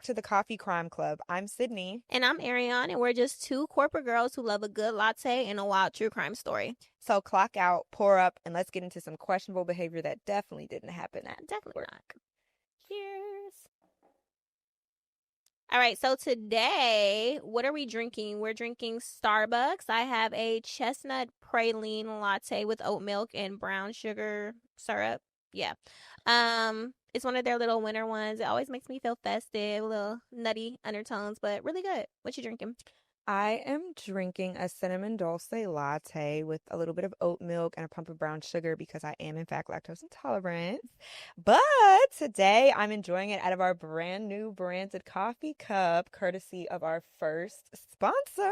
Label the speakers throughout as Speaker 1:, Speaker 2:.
Speaker 1: back to the Coffee Crime Club. I'm Sydney.
Speaker 2: And I'm Ariane, and we're just two corporate girls who love a good latte and a wild true crime story.
Speaker 1: So clock out, pour up, and let's get into some questionable behavior that definitely didn't happen at
Speaker 2: Definitely
Speaker 1: work.
Speaker 2: not. Cheers. All right, so today, what are we drinking? We're drinking Starbucks. I have a chestnut praline latte with oat milk and brown sugar syrup. Yeah. It's one of their little winter ones. It always makes me feel festive, little nutty undertones, but really good. What you drinking?
Speaker 1: I am drinking a cinnamon dulce latte with a little bit of oat milk and a pump of brown sugar because I am, in fact, lactose intolerant. But today I'm enjoying it out of our brand new branded coffee cup, courtesy of our first sponsor.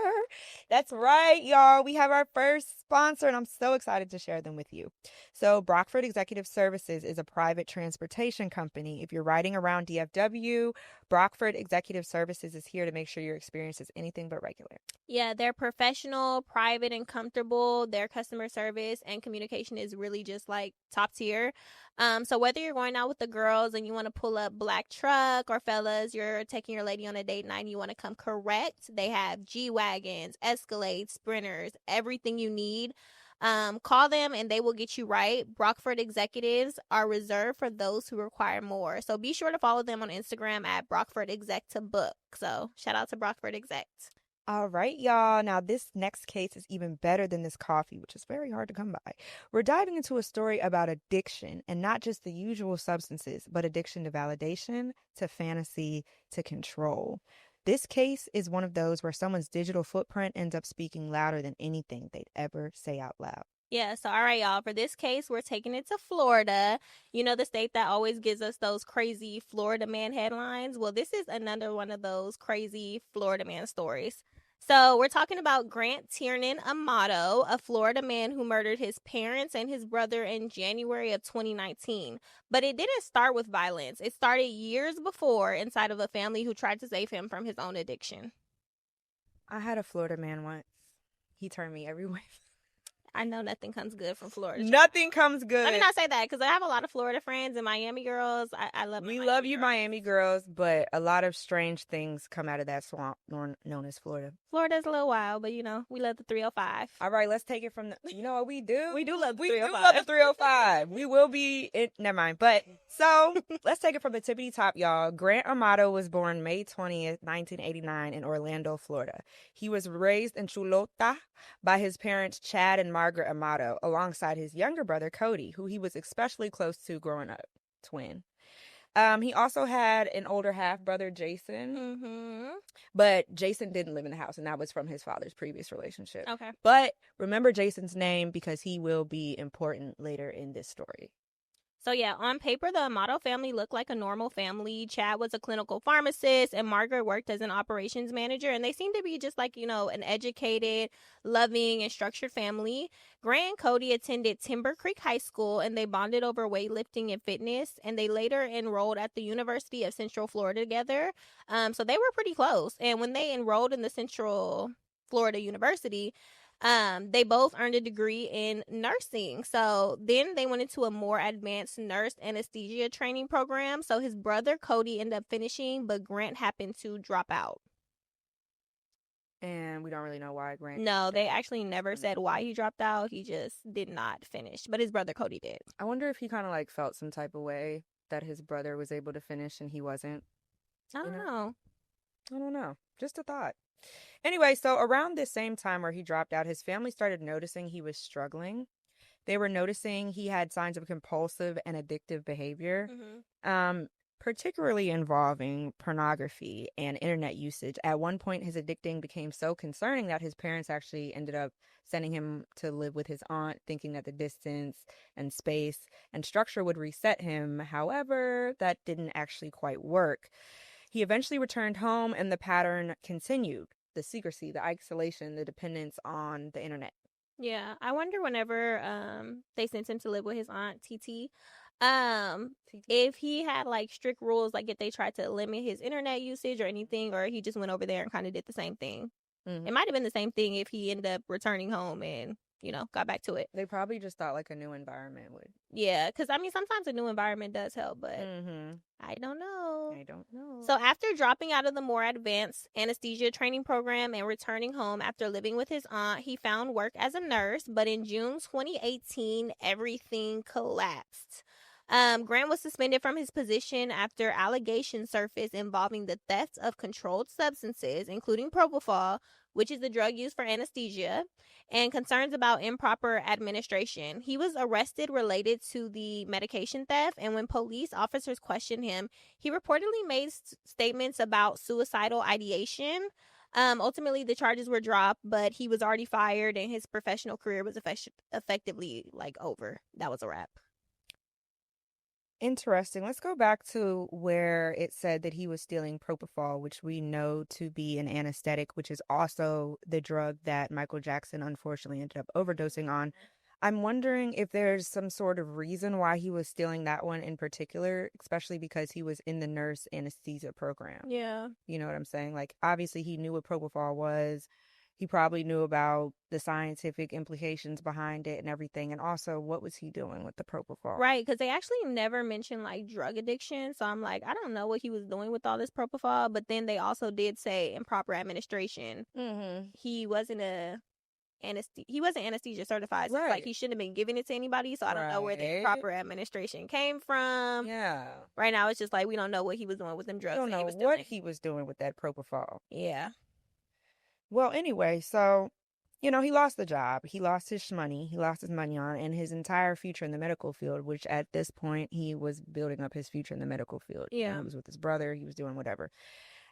Speaker 1: That's right, y'all. We have our first sponsor, and I'm so excited to share them with you. So, Brockford Executive Services is a private transportation company. If you're riding around DFW, Brockford Executive Services is here to make sure your experience is anything but regular.
Speaker 2: Yeah, they're professional, private, and comfortable. Their customer service and communication is really just like top tier. So whether you're going out with the girls and you want to pull up black truck, or fellas, you're taking your lady on a date night and you want to come correct, they have G-Wagons, Escalades, Sprinters, everything you need. Call them and they will get you right. Brockford executives are reserved for those who require more. So be sure to follow them on Instagram at Brockford Exec to book. So shout out to Brockford Exec.
Speaker 1: All right, y'all. Now, this next case is even better than this coffee, which is very hard to come by. We're diving into a story about addiction, and not just the usual substances, but addiction to validation, to fantasy, to control. This case is one of those where someone's digital footprint ends up speaking louder than anything they'd ever say out loud.
Speaker 2: Yeah, so all right, y'all. For this case, we're taking it to Florida. You know, the state that always gives us those crazy Florida man headlines. Well, this is another one of those crazy Florida man stories. So we're talking about Grant Amato, a Florida man who murdered his parents and his brother in January of 2019. But it didn't start with violence. It started years before inside of a family who tried to save him from his own addiction.
Speaker 1: I had a Florida man once. He turned me every way.
Speaker 2: I know nothing comes good from Florida.
Speaker 1: Nothing comes good.
Speaker 2: Let me not say that, because I have a lot of Florida friends and Miami girls. I love
Speaker 1: We
Speaker 2: my
Speaker 1: love
Speaker 2: Miami
Speaker 1: you,
Speaker 2: girls.
Speaker 1: Miami girls, but a lot of strange things come out of that swamp known as Florida.
Speaker 2: Florida's a little wild, but you know, we love the 305.
Speaker 1: All right, let's take it from the. You know what we do?
Speaker 2: We do love the
Speaker 1: We
Speaker 2: 305.
Speaker 1: do love the 305. We will be. Never mind. But so let's take it from the tippity top, y'all. Grant Amato was born May 20th, 1989, in Orlando, Florida. He was raised in Chulota by his parents, Chad and Margaret Amato, alongside his younger brother, Cody, who he was especially close to growing up. Twin. He also had an older half brother, Jason.
Speaker 2: Mm-hmm.
Speaker 1: But Jason didn't live in the house, and that was from his father's previous relationship.
Speaker 2: Okay.
Speaker 1: But remember Jason's name because he will be important later in this story.
Speaker 2: So yeah, on paper, the Amato family looked like a normal family. Chad was a clinical pharmacist and Margaret worked as an operations manager. And they seemed to be just like, you know, an educated, loving, and structured family. Grant and Cody attended Timber Creek High School and they bonded over weightlifting and fitness. And they later enrolled at the University of Central Florida together. So they were pretty close. And when they enrolled in the Central Florida University, they both earned a degree in nursing. So then they went into a more advanced nurse anesthesia training program. So his brother Cody ended up finishing, but Grant happened to drop out.
Speaker 1: And we don't really know why Grant.
Speaker 2: No, they actually never said why he dropped out. He just did not finish, but his brother Cody did.
Speaker 1: I wonder if he kind of like felt some type of way that his brother was able to finish and he wasn't.
Speaker 2: I don't know.
Speaker 1: I don't know. Just a thought. Anyway, so around this same time where he dropped out, his family started noticing he was struggling. They were noticing he had signs of compulsive and addictive behavior, particularly involving pornography and internet usage. At one point, his addicting became so concerning that his parents actually ended up sending him to live with his aunt, thinking that the distance and space and structure would reset him. However, that didn't actually quite work. He eventually returned home and the pattern continued. The secrecy, the isolation, the dependence on the internet.
Speaker 2: Yeah, I wonder whenever they sent him to live with his aunt TT, if he had like strict rules, like if they tried to limit his internet usage or anything, or he just went over there and kind of did the same thing. It might have been the same thing if he ended up returning home and got back to it.
Speaker 1: They probably just thought like a new environment would.
Speaker 2: Yeah, because I mean, sometimes a new environment does help, but
Speaker 1: Mm-hmm.
Speaker 2: I don't know.
Speaker 1: I don't know.
Speaker 2: So after dropping out of the more advanced anesthesia training program and returning home after living with his aunt, he found work as a nurse. But in June 2018, everything collapsed. Grant was suspended from his position after allegations surfaced involving the theft of controlled substances, including propofol, which is the drug used for anesthesia, and concerns about improper administration. He was arrested related to the medication theft, and when police officers questioned him, he reportedly made statements about suicidal ideation. Ultimately, the charges were dropped, but he was already fired, and his professional career was effectively over. That was a wrap.
Speaker 1: Interesting. Let's go back to where it said that he was stealing propofol, which we know to be an anesthetic, which is also the drug that Michael Jackson unfortunately ended up overdosing on. I'm wondering if there's some sort of reason why he was stealing that one in particular, especially because he was in the nurse anesthesia program.
Speaker 2: Yeah.
Speaker 1: You know what I'm saying? Like, obviously, he knew what propofol was. He probably knew about the scientific implications behind it and everything. And also, what was he doing with the propofol?
Speaker 2: Right, because they actually never mentioned drug addiction. So I'm like, I don't know what he was doing with all this propofol. But then they also did say improper administration.
Speaker 1: Mm-hmm.
Speaker 2: He wasn't anesthesia certified. So
Speaker 1: Right.
Speaker 2: he shouldn't have been giving it to anybody. So I don't know where the improper administration came from.
Speaker 1: Yeah.
Speaker 2: Right now, it's just we don't know what he was doing with them drugs.
Speaker 1: Don't know what he was doing with that propofol.
Speaker 2: Yeah.
Speaker 1: Well, anyway, so, he lost the job. He lost his money. He lost his money on and his entire future in the medical field, which at this point, he was building up his future in the medical field.
Speaker 2: Yeah.
Speaker 1: He was with his brother. He was doing whatever.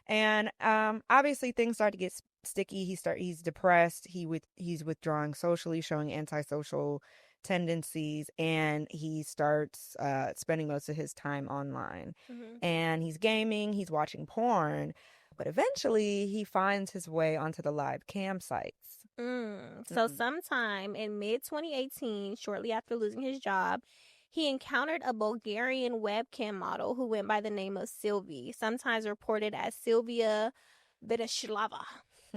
Speaker 1: And obviously, things start to get sticky. He's depressed. He's withdrawing socially, showing antisocial tendencies, and he starts spending most of his time online.
Speaker 2: Mm-hmm.
Speaker 1: And he's gaming. He's watching porn. But eventually, he finds his way onto the live campsites.
Speaker 2: So sometime in mid-2018, shortly after losing his job, he encountered a Bulgarian webcam model who went by the name of Sylvie, sometimes reported as Sylvia Vidaslava.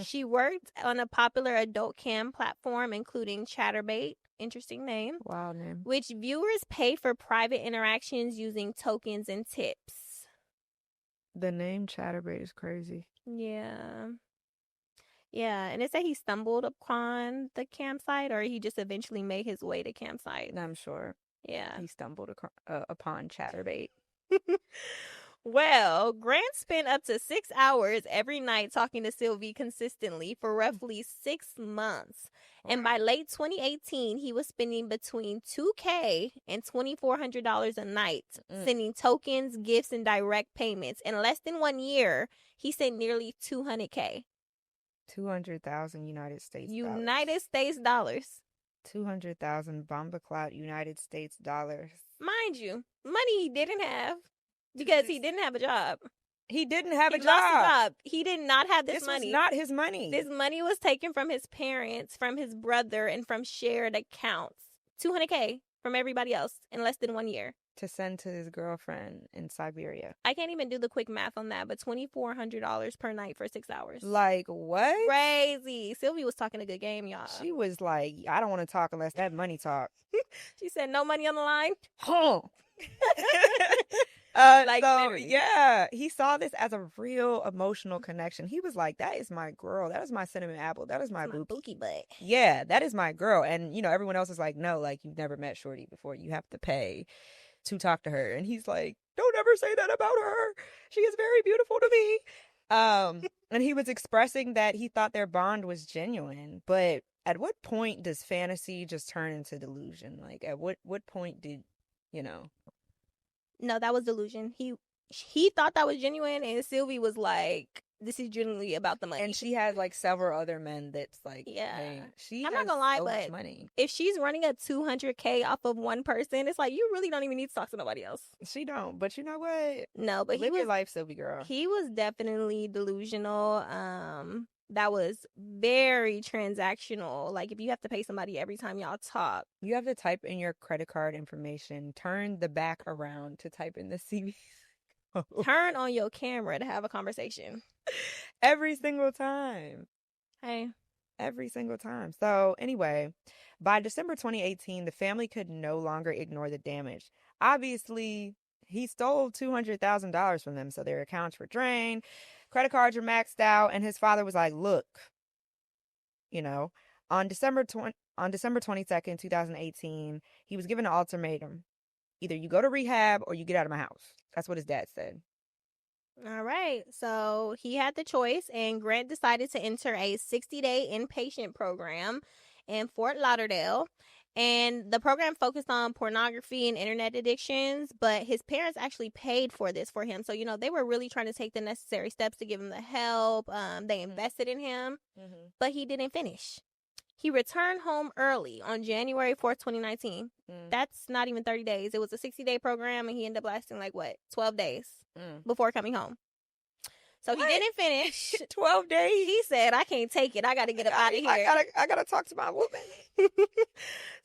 Speaker 2: She worked on a popular adult cam platform, including Chatterbait, interesting name,
Speaker 1: Wild name,
Speaker 2: which viewers pay for private interactions using tokens and tips.
Speaker 1: The name Chatterbait is crazy.
Speaker 2: Yeah. Yeah, and it said he stumbled upon the campsite, or he just eventually made his way to campsite.
Speaker 1: I'm sure.
Speaker 2: Yeah.
Speaker 1: He stumbled upon Chatterbait.
Speaker 2: Well, Grant spent up to 6 hours every night talking to Sylvie consistently for roughly 6 months. Wow. And by late 2018, he was spending between $2,000 and $2,400 a night, sending tokens, gifts, and direct payments. In less than 1 year, he sent nearly $200,000.
Speaker 1: 200,000 United States
Speaker 2: dollars.
Speaker 1: 200,000 bomba clout United States dollars.
Speaker 2: Mind you, money he didn't have because he didn't have a job.
Speaker 1: He didn't have a job.
Speaker 2: Lost his job. He did not have this money.
Speaker 1: This was not his money.
Speaker 2: This money was taken from his parents, from his brother, and from shared accounts. $200,000 from everybody else in less than 1 year.
Speaker 1: To send to his girlfriend in Siberia.
Speaker 2: I can't even do the quick math on that, but $2,400 per night for 6 hours.
Speaker 1: Like, what?
Speaker 2: Crazy. Sylvie was talking a good game, y'all.
Speaker 1: She was like, I don't want to talk unless that money talk.
Speaker 2: She said, no money on the line?
Speaker 1: Huh. Yeah, he saw this as a real emotional connection. He was like, that is my girl. That is my cinnamon apple. That is my
Speaker 2: bookie butt.
Speaker 1: Yeah, that is my girl. And, everyone else is like, no, you've never met Shorty before. You have to pay to talk to her. And he's like, don't ever say that about her. She is very beautiful to me. And he was expressing that he thought their bond was genuine. But at what point does fantasy just turn into delusion? Like, at what point did,
Speaker 2: No, that was delusion. He thought that was genuine, and Sylvie was like, this is genuinely about the money.
Speaker 1: And she has several other men that's like,
Speaker 2: yeah.
Speaker 1: Hey,
Speaker 2: I'm not gonna lie,
Speaker 1: so
Speaker 2: but
Speaker 1: much money.
Speaker 2: If she's running a $200,000 off of one person, it's like, you really don't even need to talk to nobody else.
Speaker 1: She don't, but you know what?
Speaker 2: No, but
Speaker 1: live your life, Sylvie girl.
Speaker 2: He was definitely delusional. That was very transactional. Like, if you have to pay somebody every time y'all talk,
Speaker 1: you have to type in your credit card information, turn the back around to type in the CVV.
Speaker 2: Turn on your camera to have a conversation.
Speaker 1: Every single time.
Speaker 2: Hey.
Speaker 1: Every single time. So, anyway, by December 2018, the family could no longer ignore the damage. Obviously, he stole $200,000 from them, so their accounts were drained, credit cards were maxed out, and his father was like, "Look, you know, on December 22nd, 2018, he was given an ultimatum. Either you go to rehab or you get out of my house." That's what his dad said.
Speaker 2: All right. So he had the choice, and Grant decided to enter a 60-day inpatient program in Fort Lauderdale. And the program focused on pornography and internet addictions, but his parents actually paid for this for him. So, they were really trying to take the necessary steps to give him the help. They invested in him,
Speaker 1: Mm-hmm.
Speaker 2: but he didn't finish. He returned home early on January 4th, 2019. That's not even 30 days. It was a 60-day program, and he ended up lasting 12 days before coming home. So he didn't finish.
Speaker 1: 12 days?
Speaker 2: He said, "I can't take it. I got to get up out of here.
Speaker 1: I gotta talk to my woman."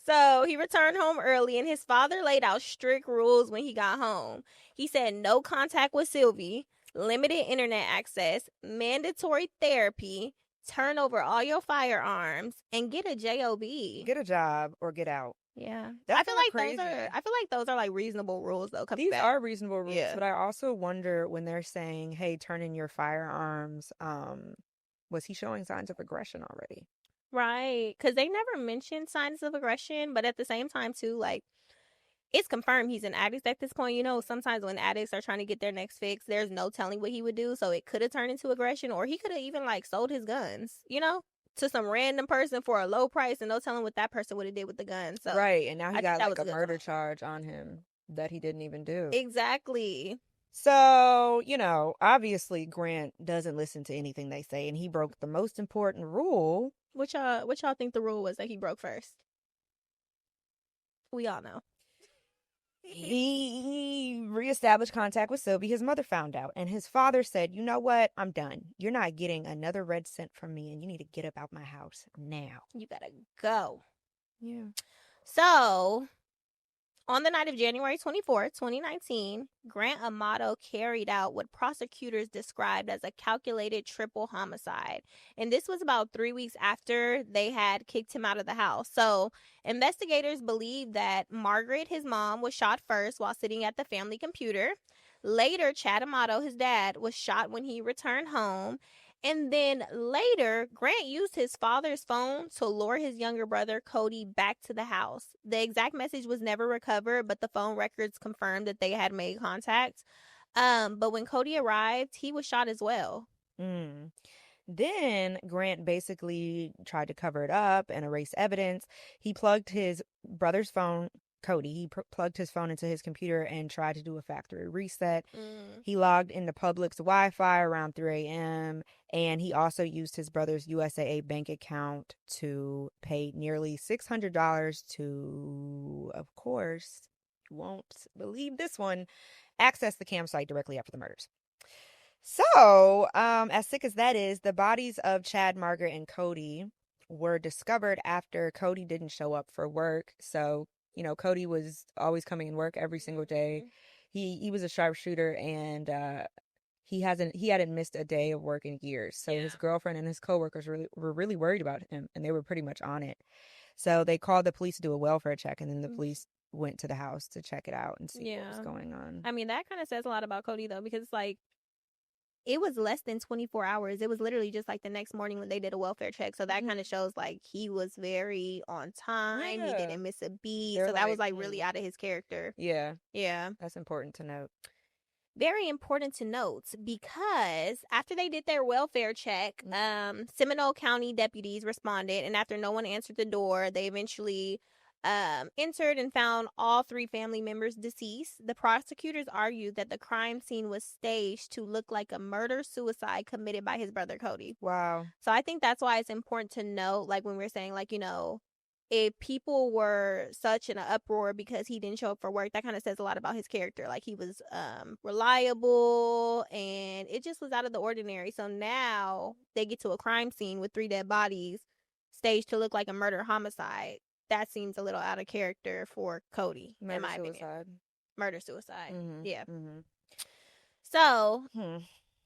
Speaker 2: So he returned home early, and his father laid out strict rules when he got home. He said no contact with Sylvie, limited internet access, mandatory therapy, turn over all your firearms, and get a job.
Speaker 1: Get a job or get out.
Speaker 2: Yeah,
Speaker 1: That's
Speaker 2: I feel like
Speaker 1: crazy.
Speaker 2: those are reasonable rules though.
Speaker 1: These are reasonable rules, but I also wonder when they're saying, "Hey, turn in your firearms." Was he showing signs of aggression already?
Speaker 2: Right, because they never mentioned signs of aggression, but at the same time too, it's confirmed he's an addict at this point. Sometimes when addicts are trying to get their next fix, there's no telling what he would do. So it could have turned into aggression, or he could have even sold his guns, to some random person for a low price, and no telling what that person would have did with the gun. So
Speaker 1: right, and now he got a murder charge on him that he didn't even do.
Speaker 2: Exactly.
Speaker 1: So, obviously Grant doesn't listen to anything they say, and he broke the most important rule.
Speaker 2: What y'all think the rule was that he broke first? We all know.
Speaker 1: He reestablished contact with Sylvie. His mother found out, and his father said, "You know what? I'm done. You're not getting another red cent from me, and you need to get up out my house now.
Speaker 2: You gotta go."
Speaker 1: Yeah.
Speaker 2: So, on the night of January 24th, 2019, Grant Amato carried out what prosecutors described as a calculated triple homicide. And this was about 3 weeks after they had kicked him out of the house. So, investigators believe that Margaret, his mom, was shot first while sitting at the family computer. Later, Chad Amato, his dad, was shot when he returned home. And then later, Grant used his father's phone to lure his younger brother, Cody, back to the house. The exact message was never recovered, but the phone records confirmed that they had made contact. But when Cody arrived, he was shot as well.
Speaker 1: Then Grant basically tried to cover it up and erase evidence. He plugged his brother's phone, Cody, he plugged his phone into his computer and tried to do a factory reset. He logged into Public's Wi-Fi around 3 a.m. and he also used his brother's USAA bank account to pay nearly $600 to, of course, you won't believe this one, access the campsite directly after the murders. So, as sick as that is, the bodies of Chad, Margaret, and Cody were discovered after Cody didn't show up for work. So, Cody was always coming in work every single day. He was a sharpshooter, and he hadn't missed a day of work in years. So his girlfriend and his coworkers were really worried about him, and they were pretty much on it. So they called the police to do a welfare check, and then the police went to the house to check it out and see what was going on.
Speaker 2: I mean, that kind of says a lot about Cody, though, because it was less than 24 hours. It was literally just the next morning when they did a welfare check. So that kind of shows he was very on time. Yeah. He didn't miss a beat. So that was really out of his character.
Speaker 1: Yeah.
Speaker 2: Yeah.
Speaker 1: That's important to note.
Speaker 2: Very important to note, because after they did their welfare check, Seminole County deputies responded, and after no one answered the door, they eventually entered and found all 3 family members deceased. The prosecutors argued that the crime scene was staged to look like a murder-suicide committed by his brother Cody.
Speaker 1: Wow.
Speaker 2: So I think that's why it's important to note, when we're saying, if people were such in an uproar because he didn't show up for work, that kind of says a lot about his character. He was reliable, and it just was out of the ordinary. So now they get to a crime scene with 3 dead bodies staged to look like a murder-homicide. That seems a little out of character for Cody, in my opinion. Murder-suicide. Mm-hmm. Yeah. Mm-hmm. So,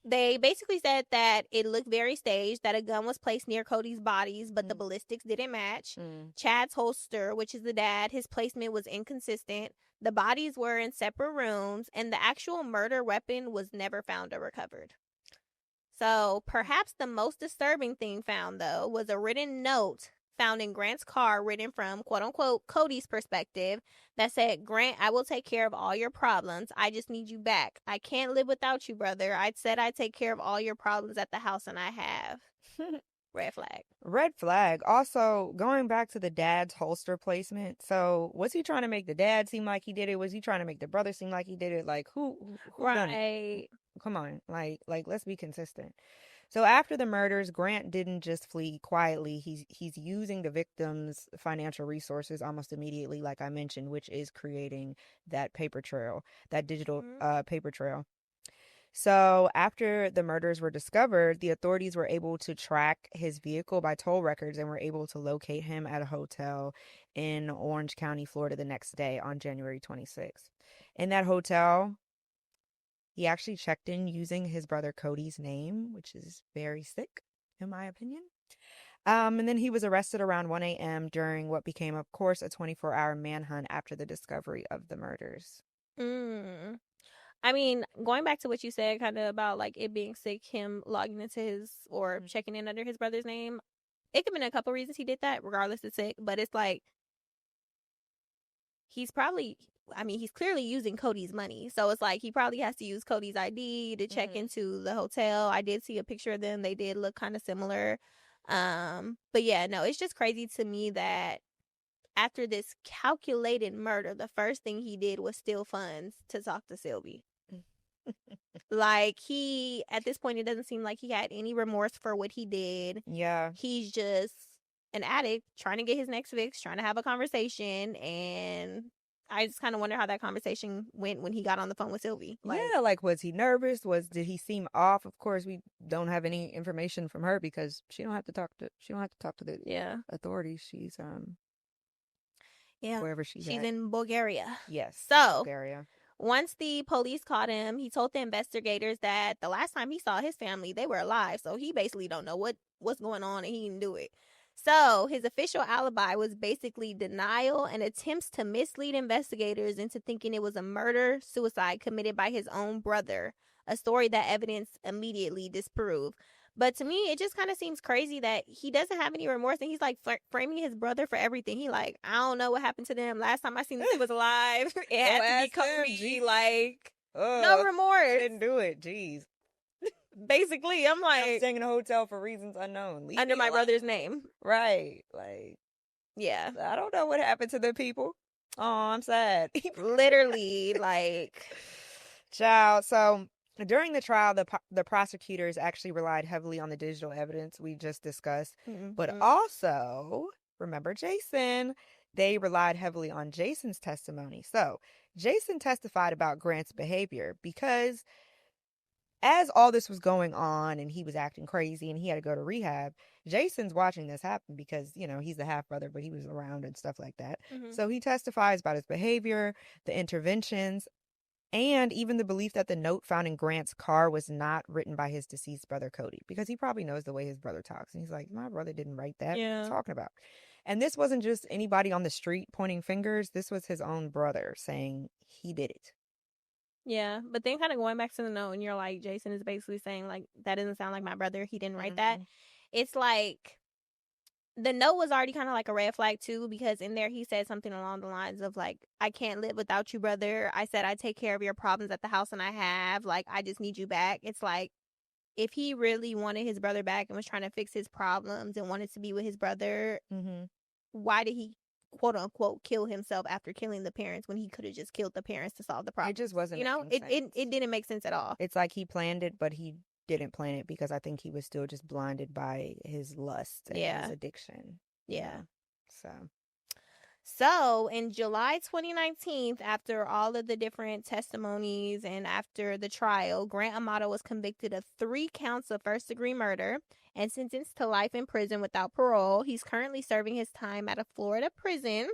Speaker 2: They basically said that it looked very staged, that a gun was placed near Cody's bodies, but the ballistics didn't match.
Speaker 1: Mm.
Speaker 2: Chad's holster, which is the dad, his placement was inconsistent. The bodies were in separate rooms, and the actual murder weapon was never found or recovered. So perhaps the most disturbing thing found, though, was a written note found in Grant's car, written from quote unquote Cody's perspective, that said, "Grant, I will take care of all your problems. I just need you back. I can't live without you, brother. I said I'd take care of all your problems at the house, and I have." Red flag.
Speaker 1: Red flag. Also, going back to the dad's holster placement. So, was he trying to make the dad seem like he did it? Was he trying to make the brother seem like he did it? Like, who done it?
Speaker 2: Right.
Speaker 1: Come on, like let's be consistent. So after the murders, Grant didn't just flee quietly. He's using the victims' financial resources almost immediately, like I mentioned, which is creating that paper trail, that digital paper trail. So after the murders were discovered, the authorities were able to track his vehicle by toll records and were able to locate him at a hotel in Orange County, Florida, the next day on January 26th. In that hotel, he actually checked in using his brother Cody's name, which is very sick, in my opinion. And then he was arrested around 1 a.m. during what became, of course, a 24-hour manhunt after the discovery of the murders.
Speaker 2: Mm. I mean, going back to what you said, kind of about like it being sick, him logging into his or checking in under his brother's name, it could have been a couple reasons he did that, regardless of sick. But it's like he's probably, I mean, he's clearly using Cody's money. So it's like he probably has to use Cody's ID to check into the hotel. I did see a picture of them. They did look kind of similar. But yeah, no, it's just crazy to me that after this calculated murder, the first thing he did was steal funds to talk to Sylvie. Like, he, at this point, it doesn't seem like he had any remorse for what he did.
Speaker 1: Yeah.
Speaker 2: He's just an addict trying to get his next fix, trying to have a conversation. And I just kind of wonder how that conversation went when he got on the phone with Sylvie.
Speaker 1: Like, yeah, like, was he nervous? Did he seem off? Of course, we don't have any information from her because she don't have to talk to the authorities. She's wherever she's at.
Speaker 2: in Bulgaria.
Speaker 1: Yes.
Speaker 2: So
Speaker 1: Bulgaria.
Speaker 2: Once the police caught him, he told the investigators that the last time he saw his family, they were alive. So he basically don't know what's going on, and he didn't do it. So his official alibi was basically denial and attempts to mislead investigators into thinking it was a murder-suicide committed by his own brother, a story that evidence immediately disproved. But to me, it just kind of seems crazy that he doesn't have any remorse, and he's like framing his brother for everything. He like, I don't know what happened to them. Last time I seen them, he was alive. It had to be Cody. Like, no remorse.
Speaker 1: Didn't do it. Jeez.
Speaker 2: Basically, I'm like,
Speaker 1: I'm staying in a hotel for reasons unknown. Leave
Speaker 2: under my
Speaker 1: alone.
Speaker 2: brother's name.
Speaker 1: Right. Like,
Speaker 2: yeah.
Speaker 1: I don't know what happened to the people. Oh, I'm sad.
Speaker 2: Literally, like,
Speaker 1: child. So during the trial, the prosecutors actually relied heavily on the digital evidence we just discussed, but also, remember Jason, they relied heavily on Jason's testimony. So Jason testified about Grant's behavior because as all this was going on and he was acting crazy and he had to go to rehab, Jason's watching this happen because, he's the half brother, but he was around and stuff like that. So he testifies about his behavior, the interventions, and even the belief that the note found in Grant's car was not written by his deceased brother, Cody, because he probably knows the way his brother talks. And he's like, my brother didn't write that. What are you talking about? And this wasn't just anybody on the street pointing fingers. This was his own brother saying he did it.
Speaker 2: Yeah, but then kind of going back to the note, and you're like, Jason is basically saying, like, that doesn't sound like my brother. He didn't write that. It's like, the note was already kind of like a red flag, too, because in there he said something along the lines of, like, I can't live without you, brother. I said I'd take care of your problems at the house, and I have. Like, I just need you back. It's like, if he really wanted his brother back and was trying to fix his problems and wanted to be with his brother, why did he quote unquote kill himself after killing the parents when he could have just killed the parents to solve the problem?
Speaker 1: It just wasn't,
Speaker 2: it didn't make sense at all. It's
Speaker 1: like he planned it, but he didn't plan it because I think he was still just blinded by his lust and his addiction.
Speaker 2: So in July 2019, after all of the different testimonies and after the trial, Grant Amato was convicted of 3 counts of first-degree murder and sentenced to life in prison without parole. He's currently serving his time at a Florida prison.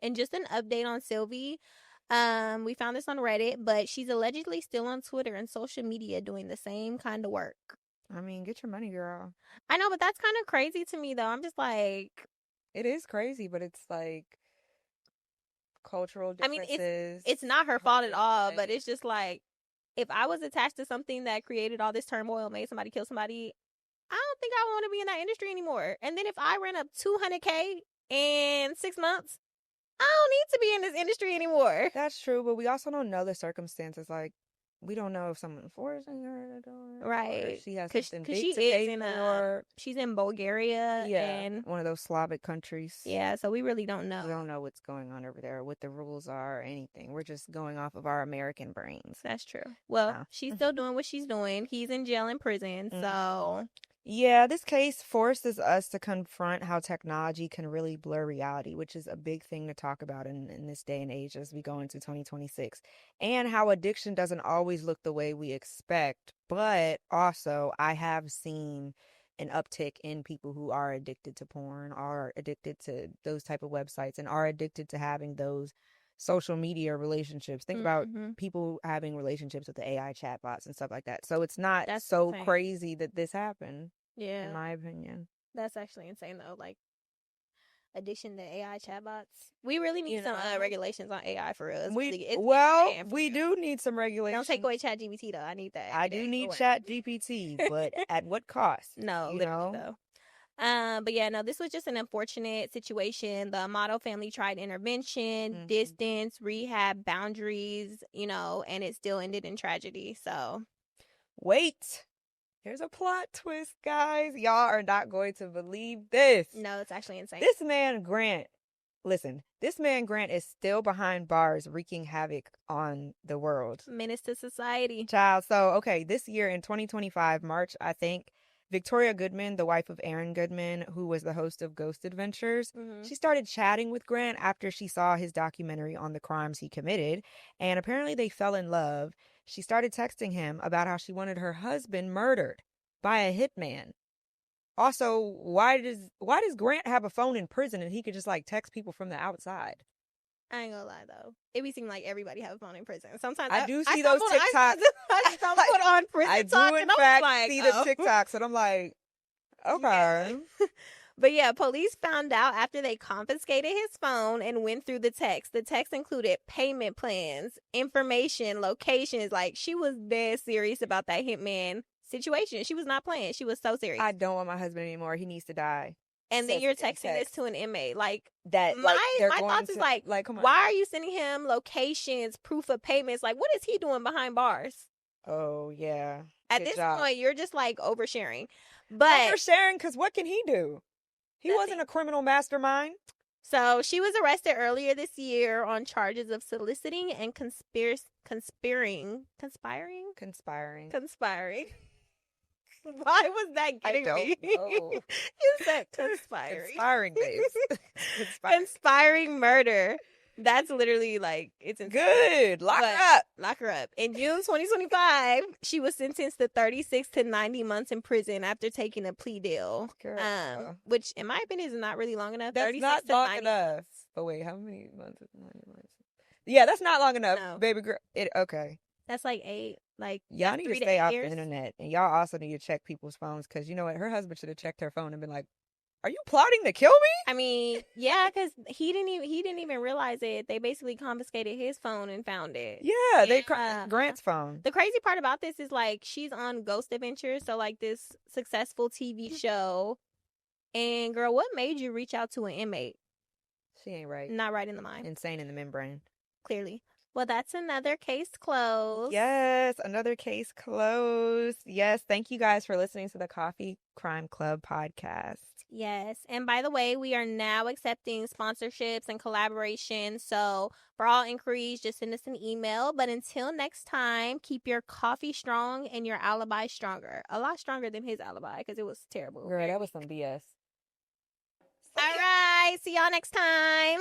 Speaker 2: And just an update on Sylvie. We found this on Reddit, but she's allegedly still on Twitter and social media doing the same kind of work.
Speaker 1: I mean, get your money, girl.
Speaker 2: I know, but that's kind of crazy to me, though. I'm just like,
Speaker 1: It is crazy, but it's like cultural
Speaker 2: I mean,
Speaker 1: differences.
Speaker 2: it's not her fault at all, but it's just like, if I was attached to something that created all this turmoil, made somebody kill somebody, I don't think I want to be in that industry anymore. And then if I ran up $200K in 6 months, I don't need to be in this industry anymore.
Speaker 1: That's true, but we also don't know the circumstances. Like, we don't know if someone's forcing her to do it, or
Speaker 2: Right.
Speaker 1: if she has
Speaker 2: Because
Speaker 1: something
Speaker 2: she
Speaker 1: big to
Speaker 2: is
Speaker 1: pay
Speaker 2: in
Speaker 1: for.
Speaker 2: she's in Bulgaria.
Speaker 1: Yeah,
Speaker 2: And
Speaker 1: one of those Slavic countries.
Speaker 2: yeah, so we really don't
Speaker 1: We
Speaker 2: know.
Speaker 1: don't know what's going on over there, what the rules are, or anything. We're just going off of our American brains.
Speaker 2: That's true. Well,
Speaker 1: Oh.
Speaker 2: she's still doing what she's doing. He's in jail and prison, so
Speaker 1: Yeah, this case forces us to confront how technology can really blur reality, which is a big thing to talk about in this day and age as we go into 2026, and how addiction doesn't always look the way we expect. But also, I have seen an uptick in people who are addicted to porn, are addicted to those type of websites, and are addicted to having those social media relationships. Think about people having relationships with the AI chatbots and stuff like that. So it's not
Speaker 2: That's
Speaker 1: so
Speaker 2: insane.
Speaker 1: crazy that this happened,
Speaker 2: Yeah,
Speaker 1: in my opinion.
Speaker 2: that's actually insane though. Like addiction to AI chatbots. We really need
Speaker 1: You
Speaker 2: some
Speaker 1: know?
Speaker 2: regulations on AI for real. It's
Speaker 1: We
Speaker 2: really, it's
Speaker 1: well,
Speaker 2: bad for
Speaker 1: we
Speaker 2: real.
Speaker 1: do need some
Speaker 2: Don't
Speaker 1: regulations.
Speaker 2: take away ChatGPT though. I need that.
Speaker 1: I
Speaker 2: every
Speaker 1: do
Speaker 2: day
Speaker 1: need
Speaker 2: for work.
Speaker 1: Chat GPT, but at what cost?
Speaker 2: No,
Speaker 1: You
Speaker 2: literally
Speaker 1: know?
Speaker 2: though. But yeah, no, this was just an unfortunate situation. The Amato family tried intervention, distance, rehab, boundaries, you know, and it still ended in tragedy. So
Speaker 1: Wait. Here's a plot twist, guys. Y'all are not going to believe this.
Speaker 2: no, it's actually insane.
Speaker 1: This man Grant, listen, this man Grant is still behind bars wreaking havoc on the world.
Speaker 2: Menace to society.
Speaker 1: Child. So, okay, this year in 2025, March, I think, Victoria Goodman, the wife of Aaron Goodman, who was the host of Ghost Adventures, she started chatting with Grant after she saw his documentary on the crimes he committed. And apparently they fell in love. She started texting him about how she wanted her husband murdered by a hitman. Also, why does Grant have a phone in prison and he could just like text people from the outside?
Speaker 2: I ain't gonna lie though, it be seeming like everybody have a phone in prison. Sometimes
Speaker 1: I do see those TikToks.
Speaker 2: I put on prison
Speaker 1: I
Speaker 2: talk,
Speaker 1: do in
Speaker 2: and I'm
Speaker 1: fact
Speaker 2: like,
Speaker 1: see the TikToks, and I'm like, okay.
Speaker 2: Yeah. But yeah, police found out after they confiscated his phone and went through the text. The text included payment plans, information, locations. Like, she was dead serious about that hitman situation. She was not playing. She was so serious.
Speaker 1: I don't want my husband anymore. He needs to die.
Speaker 2: And then you're texting this to an inmate. Like,
Speaker 1: that,
Speaker 2: my
Speaker 1: they're
Speaker 2: thoughts is like,
Speaker 1: come on.
Speaker 2: why are you sending him locations, proof of payments? Like, what is he doing behind bars?
Speaker 1: Oh, yeah.
Speaker 2: At this point, you're just like oversharing. But
Speaker 1: oversharing, because what can he do? He wasn't a criminal mastermind.
Speaker 2: So she was arrested earlier this year on charges of soliciting and conspiring. Why was that getting me? You said conspiring.
Speaker 1: Conspiring, babes.
Speaker 2: Conspiring murder. That's literally like, it's insane.
Speaker 1: Good. Lock her up.
Speaker 2: Lock her up. In June 2025, she was sentenced to 36 to 90 months in prison after taking a plea deal.
Speaker 1: Girl.
Speaker 2: Which, in my opinion, is not really long enough.
Speaker 1: That's not long enough. But wait, how many months? 90 months. Yeah, that's not long enough, baby girl. Okay.
Speaker 2: That's like 8. Like,
Speaker 1: y'all need to stay off the internet, and y'all also need to check people's phones, because you know what? Her husband should have checked her phone and been like, "Are you plotting to kill me?"
Speaker 2: I mean, yeah, because he didn't even realize it. They basically confiscated his phone and found it.
Speaker 1: Yeah, they Grant's phone.
Speaker 2: The crazy part about this is like, she's on Ghost Adventures, so like this successful TV show. And girl, what made you reach out to an inmate?
Speaker 1: She ain't right.
Speaker 2: Not right in the mind.
Speaker 1: Insane in the membrane.
Speaker 2: Clearly. Well, that's another case closed.
Speaker 1: Yes, another case closed. Yes, thank you guys for listening to the Coffee Crime Club podcast.
Speaker 2: Yes. And by the way, we are now accepting sponsorships and collaborations. So for all inquiries, just send us an email. But until next time, keep your coffee strong and your alibi stronger. A lot stronger than his alibi, because it was terrible.
Speaker 1: Girl, that was some BS.
Speaker 2: All right. See y'all next time.